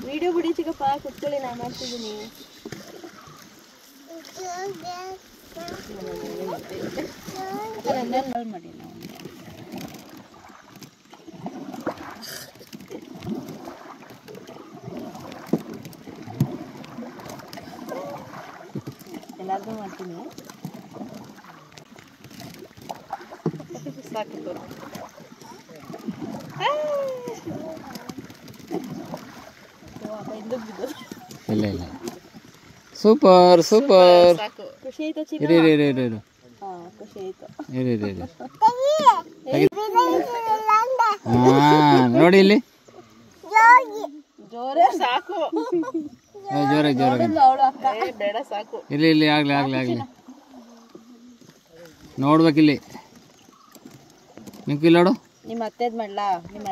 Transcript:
Video ಬಿಡಿ ಚಿಕ್ಕಪ್ಪ, ಕುತ್ಕೊಳ್ಳಿ, ನಾ ಮಾಡ್ತಿದ್ದೀನಿ. ಮಾಡಿ ನಾವು ಎಲ್ಲಾರ್ಗೂ ಮಾಡ್ತೀನಿ. ಸಾಕು ಇಲ್ಲ ಇಲ್ಲ, ಸೂಪರ್ ಸೂಪರ್. ಖುಷಿ ಆಯ್ತಾ? ಖುಷಿ ಆಯ್ತು. ನೋಡಿ ಇಲ್ಲಿ ಜೋರೇ ಸಾಕು, ಜೋರಾಗಿ ಬೇಡ ಸಾಕು. ಇಲ್ಲಿ ಇಲ್ಲಿ ಆಗ್ಲಿ ಆಗ್ಲಿ ಆಗ್ಲಿ ನೋಡ್ಬೇಕಿಲ್ಲಿ. ನಿಂಗೆ ಇಲ್ಲಿ ನೋಡು, ನಿಮ್ಮ ಅತ್ತೆದ್ ಮಾಡ್ಲಾ? ನಿಮ್ಮ